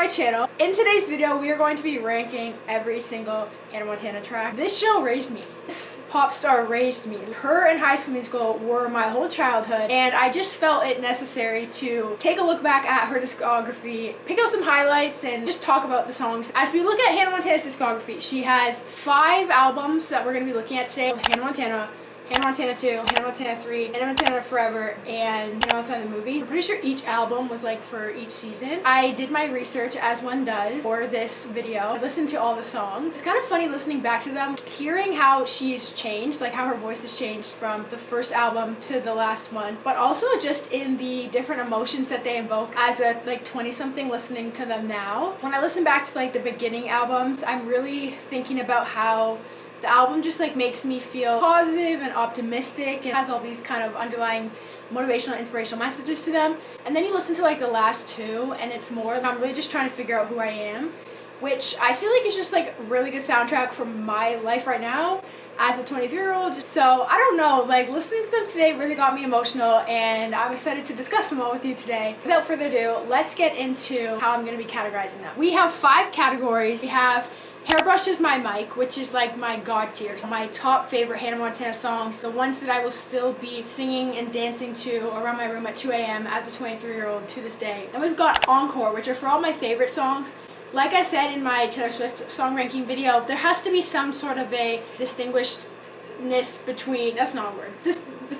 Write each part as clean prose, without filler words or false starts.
my channel. In today's video, we are going to be ranking every single Hannah Montana track. This show raised me. This pop star raised me. Her and High School Musical were my whole childhood, and I just felt it necessary to take a look back at her discography, pick out some highlights, and just talk about the songs. As we look at Hannah Montana's discography, she has 5 albums that we're going to be looking at today. Hannah Montana, Hannah Montana 2, Hannah Montana 3, Hannah Montana Forever, and Hannah Montana the movie. I'm pretty sure each album was like for each season. I did my research as one does for this video. I listened to all the songs. It's kind of funny listening back to them, hearing how she's changed, like how her voice has changed from the first album to the last one, but also just in the different emotions that they evoke as a like 20-something listening to them now. When I listen back to like the beginning albums, I'm really thinking about how the album just like makes me feel positive and optimistic and has all these kind of underlying motivational, inspirational messages to them. And then you listen to like the last 2 and it's more, I'm really just trying to figure out who I am, which I feel like is just like a really good soundtrack for my life right now as a 23-year-old. So I don't know, like listening to them today really got me emotional, and I'm excited to discuss them all with you today. Without further ado, let's get into how I'm going to be categorizing them. We have 5 categories. We have Hairbrush is my mic, which is like my god tier. My top favorite Hannah Montana songs, the ones that I will still be singing and dancing to around my room at 2 a.m. as a 23-year-old to this day. And we've got Encore, which are for all my favorite songs. Like I said in my Taylor Swift song ranking video, there has to be some sort of a distinguishedness between, that's not a word,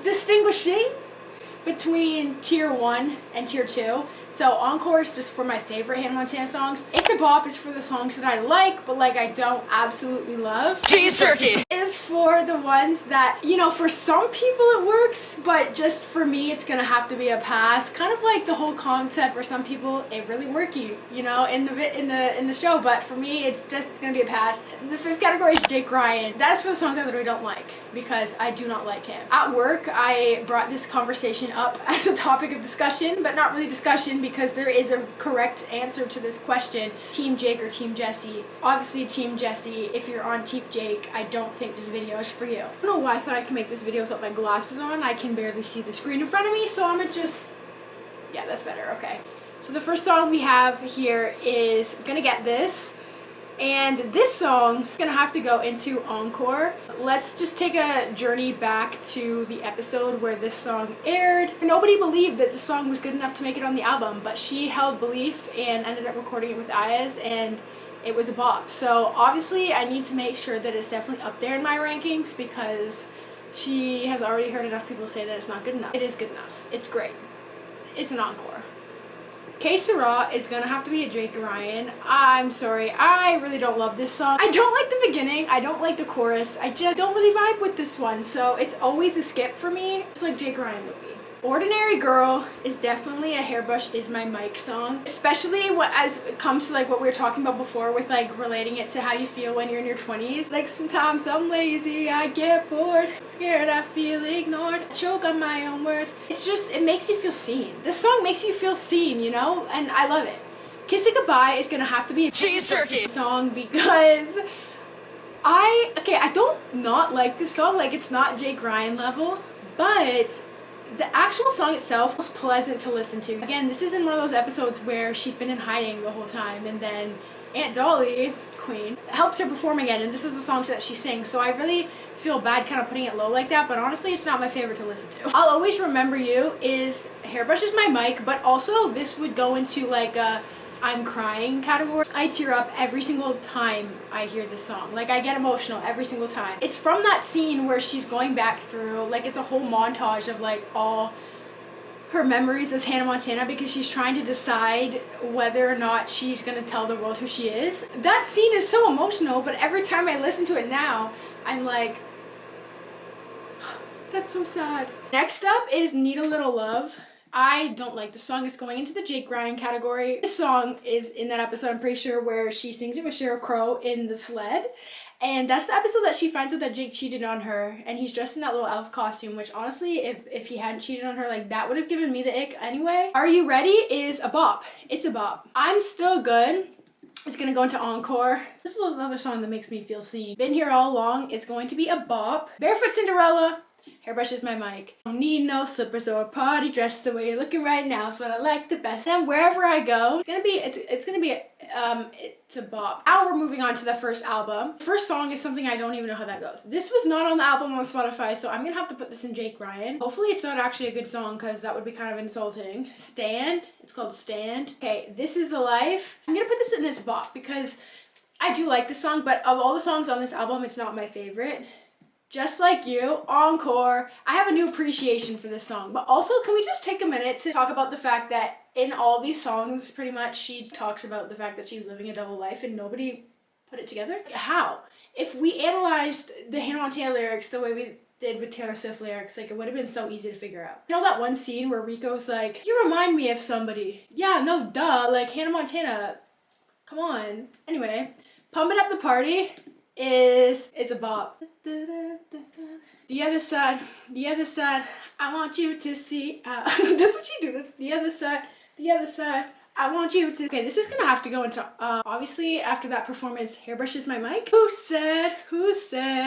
distinguishing between tier 1 and tier 2. So Encore is just for my favorite Hannah Montana songs. It's a Bop is for the songs that I like, but like I don't absolutely love. Cheese turkey is for the ones that, you know, for some people it works, but just for me it's gonna have to be a pass. Kind of like the whole concept for some people it really worky, you know, in the show, but for me it's gonna be a pass. The 5th category is Jake Ryan. That is for the songs I literally don't like because I do not like him. At work I brought this conversation up as a topic of discussion, but not really discussion because there is a correct answer to this question. Team Jake or Team Jesse? Obviously Team Jesse. If you're on Team Jake, I don't think this video is for you. I don't know why I thought I could make this video without my glasses on. I can barely see the screen in front of me, so I'm gonna just, yeah, that's better, okay. So the first song we have here is Gonna Get This. And this song is gonna have to go into Encore. Let's just take a journey back to the episode where this song aired. Nobody believed that this song was good enough to make it on the album, but she held belief and ended up recording it with Ayaz, and it was a bop. So obviously I need to make sure that it's definitely up there in my rankings because she has already heard enough people say that it's not good enough. It is good enough. It's great. It's an encore. Que Sera is gonna have to be a Jake Ryan. I'm sorry, I really don't love this song. I don't like the beginning, I don't like the chorus, I just don't really vibe with this one, so it's always a skip for me. It's like Jake Ryan would be. Ordinary Girl is definitely a Hairbrush is my mic song, especially as it comes to like what we were talking about before with like relating it to how you feel when you're in your 20s. Like sometimes I'm lazy, I get bored, scared, I feel ignored, I choke on my own words. It's just, it makes you feel seen. This song makes you feel seen, you know, and I love it. Kiss It Goodbye is gonna have to be a cheese turkey song because I don't not like this song, like it's not Jake Ryan level, but the actual song itself was pleasant to listen to. Again, this is in one of those episodes where she's been in hiding the whole time, and then Aunt Dolly, Queen, helps her perform again, and this is the song that she sings, so I really feel bad kind of putting it low like that, but honestly it's not my favorite to listen to. I'll Always Remember You is Hairbrush is my mic, but also this would go into like a I'm crying category. I tear up every single time I hear this song. Like I get emotional every single time. It's from that scene where she's going back through, like it's a whole montage of like all her memories as Hannah Montana because she's trying to decide whether or not she's gonna tell the world who she is. That scene is so emotional, but every time I listen to it now, I'm like, that's so sad. Next up is Need a Little Love. I don't like the song. It's going into the Jake Ryan category. This song is in that episode, I'm pretty sure, where she sings it with Sheryl Crow in the sled. And that's the episode that she finds out that Jake cheated on her. And he's dressed in that little elf costume, which honestly, if he hadn't cheated on her, like that would have given me the ick anyway. Are You Ready is a bop. It's a bop. I'm Still Good. It's gonna go into Encore. This is another song that makes me feel seen. Been Here All Along is going to be a bop. Barefoot Cinderella Hairbrush is my mic. Don't need no slippers or a party dress. The way you're looking right now is what I like the best. And wherever I go, it's a bop. Now we're moving on to the first album. The first song is something I don't even know how that goes. This was not on the album on Spotify, so I'm gonna have to put this in Jake Ryan. Hopefully it's not actually a good song, because that would be kind of insulting. Stand. It's called Stand. Okay, This Is the Life. I'm gonna put this in its bop because I do like this song, but of all the songs on this album, it's not my favorite. Just Like You, Encore. I have a new appreciation for this song. But also, can we just take a minute to talk about the fact that in all these songs, pretty much, she talks about the fact that she's living a double life and nobody put it together? How? If we analyzed the Hannah Montana lyrics the way we did with Taylor Swift lyrics, like, it would have been so easy to figure out. You know that one scene where Rico's like, you remind me of somebody. Yeah, no, duh, like Hannah Montana. Come on. Anyway, Pumping Up the Party it's a bop. The other side, I want you to see. Doesn't she do this? The other side, I want you to. Okay, this is gonna have to go into, obviously after that performance, Hairbrush is my mic. Who said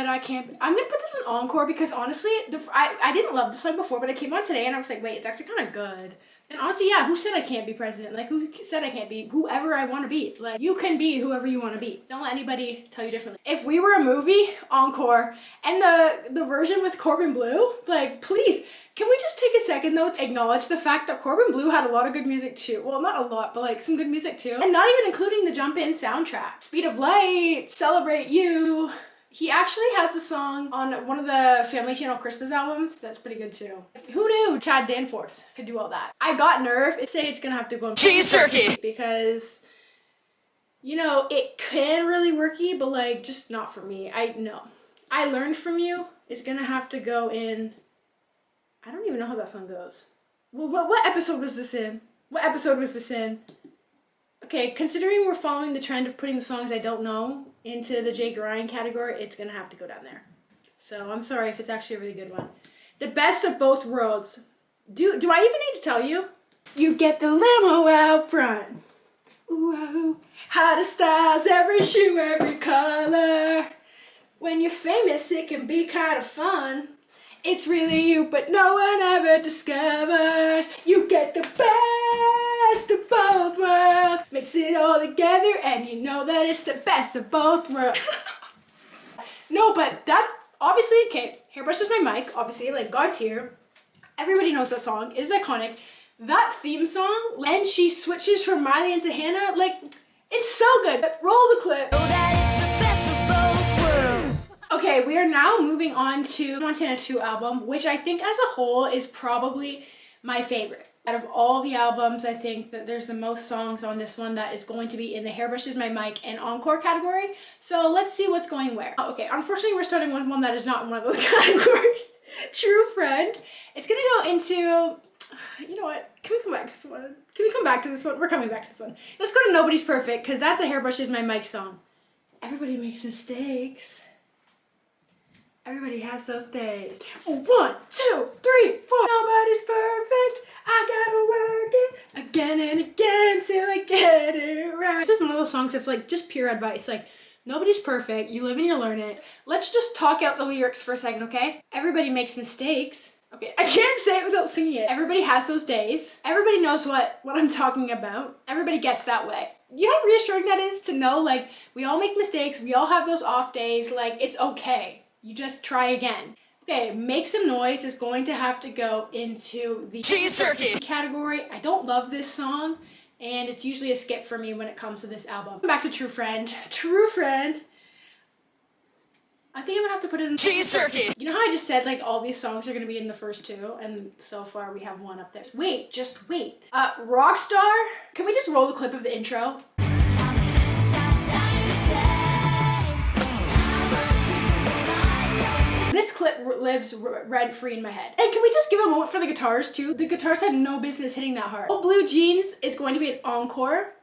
I can't, I'm gonna put this in Encore because honestly, I didn't love the song before, but it came on today and I was like, wait, it's actually kind of good. And honestly, yeah, who said I can't be president? Like, who said I can't be whoever I want to be? Like, you can be whoever you want to be. Don't let anybody tell you differently. If we were a movie, Encore, and the version with Corbin Bleu, like, please, can we just take a second, though, to acknowledge the fact that Corbin Bleu had a lot of good music, too. Well, not a lot, but, like, some good music, too. And not even including the Jump In soundtrack. Speed of Light, Celebrate You. He actually has a song on one of the Family Channel Christmas albums that's pretty good too. Who knew Chad Danforth could do all that? I got nerve. Say it's gonna have to go in cheese turkey because, you know, it can really worky, but like just not for me. I Learned From You is gonna have to go in. I don't even know how that song goes. Well, what episode was this in? Okay, considering we're following the trend of putting the songs I don't know into the Jake Ryan category, it's gonna have to go down there. So I'm sorry if it's actually a really good one. The Best of Both Worlds. Do I even need to tell you? You get the limo out front. Ooh, hottest styles, every shoe, every color. When you're famous, it can be kind of fun. It's really you, but no one ever discovers. You get the best of both worlds. Mix it all together and you know that it's the best of both worlds. No, but that, obviously, okay, Hairbrush is my mic, obviously, like God's Here. Everybody knows that song. It is iconic. That theme song, when she switches from Miley into Hannah, like, it's so good. Roll the clip. Oh, that is the best of both worlds. Okay, we are now moving on to Montana 2 album, which I think as a whole is probably my favorite. Out of all the albums, I think that there's the most songs on this one that is going to be in the Hairbrush is my mic and Encore category. So let's see what's going where. Okay, unfortunately we're starting with one that is not in one of those categories. True Friend. It's gonna go into, you know what, can we come back to this one? Can we come back to this one? We're coming back to this one. Let's go to Nobody's Perfect, because that's a Hairbrush is my mic song. Everybody makes mistakes. Everybody has those days. 1, 2, 3, 4. Nobody's perfect. I gotta work it again and again till I get it right. This is one of those songs that's like just pure advice. Like, nobody's perfect. You live and you learn it. Let's just talk out the lyrics for a second, okay? Everybody makes mistakes. Okay, I can't say it without singing it. Everybody has those days. Everybody knows what I'm talking about. Everybody gets that way. You know how reassuring that is to know, like, we all make mistakes. We all have those off days. Like, it's okay. You just try again. Okay, Make Some Noise is going to have to go into the cheese turkey category. I don't love this song, and it's usually a skip for me when it comes to this album. Back to True Friend. True Friend. I think I'm gonna have to put it in cheese turkey. You know how I just said like all these songs are gonna be in the first two, and so far we have one up there. Wait, just wait. Rockstar. Can we just roll the clip of the intro? This clip lives rent-free in my head. And can we just give a moment for the guitars too? The guitars had no business hitting that hard. Blue Jeans is going to be an Encore.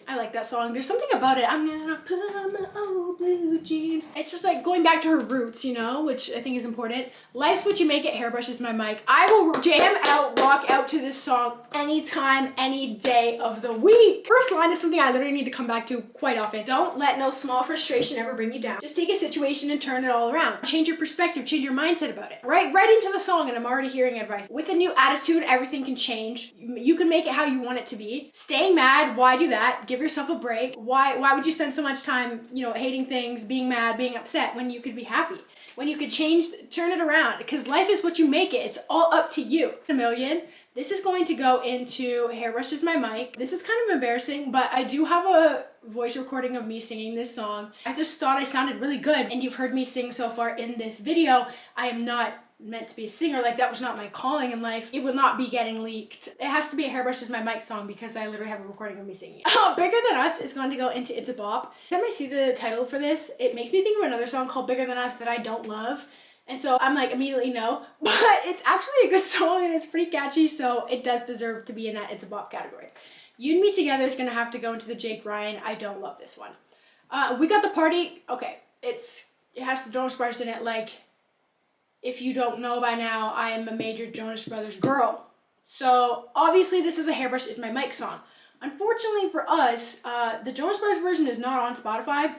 I like that song. There's something about it. I'm gonna put on my old blue jeans. It's just like going back to her roots, you know, which I think is important. Life's What You Make It, Hairbrush Is My Mic. I will jam out, rock out to this song anytime, any day of the week. First line is something I literally need to come back to quite often. Don't let no small frustration ever bring you down. Just take a situation and turn it all around. Change your perspective, change your mindset about it. Right into the song, and I'm already hearing advice. With a new attitude, everything can change. You can make it how you want it to be. Staying mad, why do that? Give yourself a break. Why would you spend so much time, you know, hating things, being mad, being upset when you could be happy? When you could change, turn it around, because life is what you make it. It's all up to you. A million. This is going to go into Hairbrush Is My Mic. This is kind of embarrassing, but I do have a voice recording of me singing this song. I just thought I sounded really good, and you've heard me sing so far in this video. I am not meant to be a singer. Like, that was not my calling in life. It will not be getting leaked. It has to be a Hairbrush Is My Mic song because I literally have a recording of me singing it. Bigger Than Us is going to go into It's a Bop. Every time I see the title for this, it makes me think of another song called Bigger Than Us that I don't love. And so I'm like, immediately no. But it's actually a good song and it's pretty catchy, so it does deserve to be in that It's a Bop category. You and Me Together is going to have to go into the Jake Ryan. I don't love this one. We Got the Party. Okay, it has the Jonas Brothers in it. Like, if you don't know by now, I am a major Jonas Brothers girl. So obviously this is a Hairbrush Is My Mic song. Unfortunately for us, the Jonas Brothers version is not on Spotify.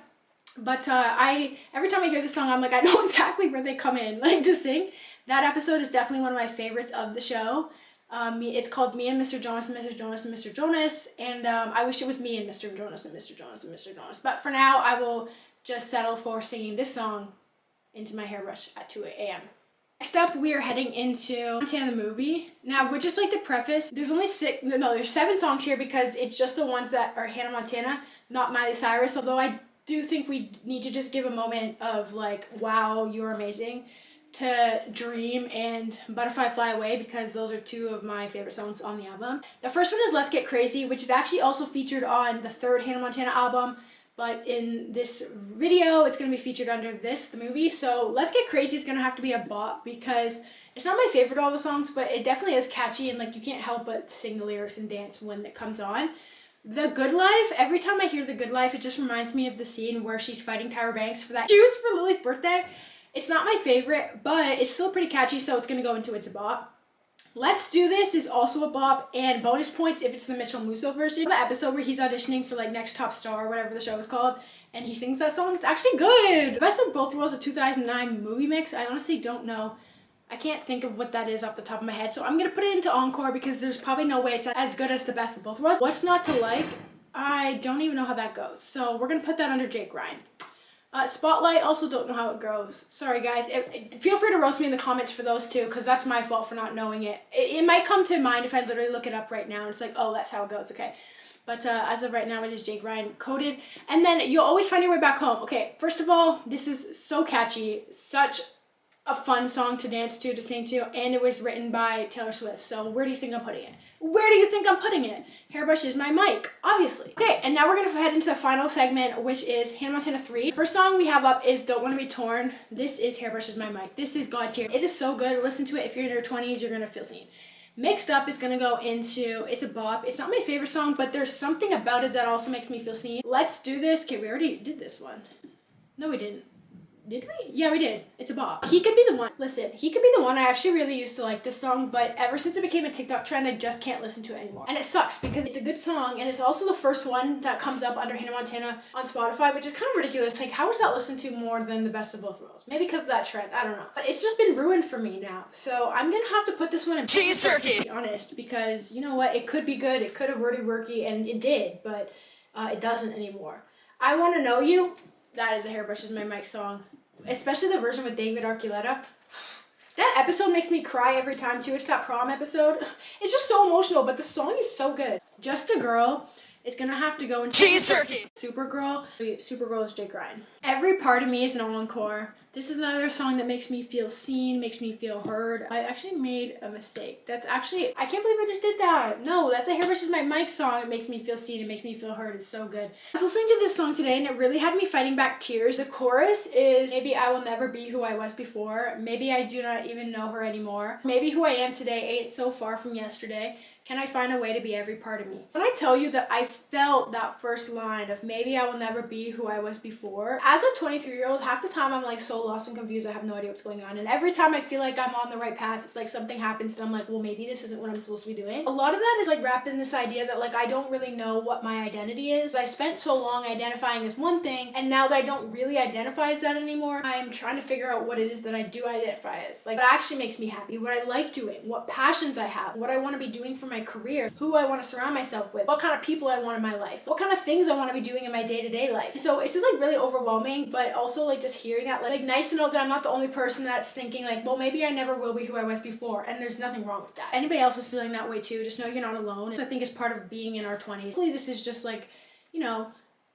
But every time I hear this song, I'm like, I know exactly where they come in, like, to sing. That episode is definitely one of my favorites of the show. It's called Me and Mr. Jonas and Mr. Jonas and Mr. Jonas. And I wish it was Me and Mr. Jonas and Mr. Jonas and Mr. Jonas. But for now, I will just settle for singing this song into my hairbrush at 2 a.m. Next up, we are heading into Montana the movie. Now, we're just like the preface. There's only there's 7 songs here because it's just the ones that are Hannah Montana, not Miley Cyrus. Although I do think we need to just give a moment of like, wow, you're amazing, to Dream and Butterfly Fly Away, because those are 2 of my favorite songs on the album. The first one is Let's Get Crazy, which is actually also featured on the 3rd Hannah Montana album. But in this video, it's going to be featured under the movie. So Let's Get Crazy is going to have to be a bop because it's not my favorite of all the songs, but it definitely is catchy and like you can't help but sing the lyrics and dance when it comes on. The Good Life, every time I hear The Good Life, it just reminds me of the scene where she's fighting Tyra Banks for that juice for Lily's birthday. It's not my favorite, but it's still pretty catchy, so it's going to go into It's a Bop. Let's Do This is also a bop, and bonus points if it's the Mitchell Musso version. The episode where he's auditioning for like Next Top Star or whatever the show is called, and he sings that song. It's actually good. Best of Both Worlds, a 2009 movie mix. I honestly don't know. I can't think of what that is off the top of my head, so I'm going to put it into Encore because there's probably no way it's as good as the Best of Both Worlds. What's Not to Like? I don't even know how that goes, so we're going to put that under Jake Ryan. Spotlight, also don't know how it goes. Sorry guys, feel free to roast me in the comments for those 2 because that's my fault for not knowing it. It might come to mind if I literally look it up right now and it's like, oh, that's how it goes, okay. But as of right now, it is Jake Ryan coded. And then You'll Always Find Your Way Back Home. Okay, first of all, this is so catchy, such a fun song to dance to sing to, and it was written by Taylor Swift. So where do you think I'm putting it? Where do you think I'm putting it? Hairbrush Is My Mic, obviously. Okay, and now we're gonna head into the final segment, which is Hannah Montana 3. First song we have up is Don't Wanna Be Torn. This is Hairbrush Is My Mic. This is God tier. It is so good. Listen to it. If you're in your 20s, you're gonna feel seen. Mixed Up is gonna go into It's a Bop. It's not my favorite song, but there's something about it that also makes me feel seen. Let's Do This. Okay, we already did this one. No, we didn't. Did we? Yeah, we did. It's a bop. He Could Be the One. Listen, He Could Be the One. I actually really used to like this song, but ever since it became a TikTok trend, I just can't listen to it anymore. And it sucks because it's a good song, and it's also the first one that comes up under Hannah Montana on Spotify, which is kind of ridiculous. Like, how is that listened to more than the Best of Both Worlds? Maybe because of that trend. I don't know. But it's just been ruined for me now. So I'm gonna have to put this one in cheese turkey, to be honest, because you know what? It could be good. It could have wordy worky, and it did, but it doesn't anymore. I Want to Know You. That is a Hairbrush Is My Mic song. Especially the version with David Archuleta. That episode makes me cry every time too. It's that prom episode. It's just so emotional, but the song is so good. Just a Girl is gonna have to go into cheese turkey. Supergirl. Supergirl is Jake Ryan. Every Part of Me is an encore. This is another song that makes me feel seen, makes me feel heard. I actually made a mistake. That's actually, I can't believe I just did that. No, that's a Hairbrush Is My Mic song. It makes me feel seen, it makes me feel heard. It's so good. I was listening to this song today and it really had me fighting back tears. The chorus is, maybe I will never be who I was before. Maybe I do not even know her anymore. Maybe who I am today ain't so far from yesterday. Can I find a way to be every part of me? When I tell you that I felt that first line of maybe I will never be who I was before, as a 23-year-old, half the time I'm like so lost and confused, I have no idea what's going on. And every time I feel like I'm on the right path, it's like something happens and I'm like, well, maybe this isn't what I'm supposed to be doing. A lot of that is like wrapped in this idea that like I don't really know what my identity is. I spent so long identifying as one thing, and now that I don't really identify as that anymore, I'm trying to figure out what it is that I do identify as. Like what actually makes me happy, what I like doing, what passions I have, what I want to be doing for my career, who I want to surround myself with, what kind of people I want in my life, what kind of things I want to be doing in my day-to-day life. And so it's just like really overwhelming, but also like just hearing that, like nice to know that I'm not the only person that's thinking like, well, maybe I never will be who I was before, and there's nothing wrong with that. Anybody else is feeling that way too, just know you're not alone. I think it's part of being in our 20s. Hopefully this is just like, you know,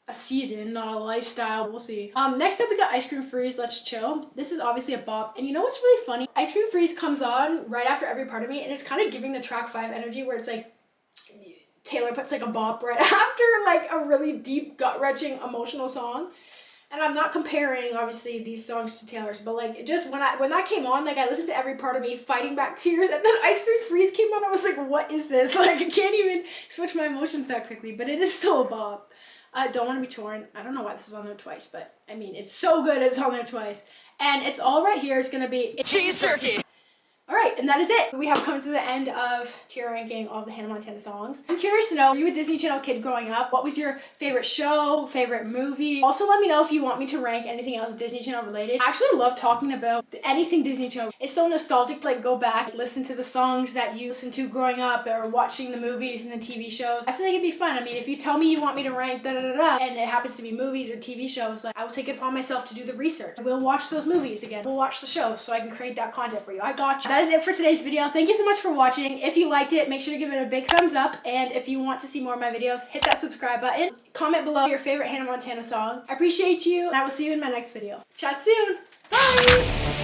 a season, not a lifestyle. We'll see. Next up we got Ice Cream Freeze, Let's Chill. This is obviously a bop, and you know what's really funny? Ice Cream Freeze comes on right after Every Part of Me, and it's kind of giving the track 5 energy where it's like Taylor puts like a bop right after like a really deep, gut-wrenching, emotional song. And I'm not comparing obviously these songs to Taylor's, but like just when that came on, like I listened to Every Part of Me fighting back tears, and then Ice Cream Freeze came on. I was like, what is this? Like I can't even switch my emotions that quickly, but it is still a bop. Don't Want to Be Torn. I don't know why this is on there twice, but I mean, it's so good it's on there twice. And it's all right here. It's going to be cheese turkey. All right, and that is it. We have come to the end of tier ranking all of the Hannah Montana songs. I'm curious to know, were you a Disney Channel kid growing up? What was your favorite show, favorite movie? Also, let me know if you want me to rank anything else Disney Channel related. I actually love talking about anything Disney Channel. It's so nostalgic to like go back and listen to the songs that you listened to growing up or watching the movies and the TV shows. I feel like it'd be fun. I mean, if you tell me you want me to rank da-da-da-da and it happens to be movies or TV shows, like I will take it upon myself to do the research. We'll watch those movies again. We'll watch the shows so I can create that content for you. I got you. That is it for today's video. Thank you so much for watching. If you liked it, make sure to give it a big thumbs up. And if you want to see more of my videos, hit that subscribe button. Comment below your favorite Hannah Montana song. I appreciate you, and I will see you in my next video. Chat soon. Bye!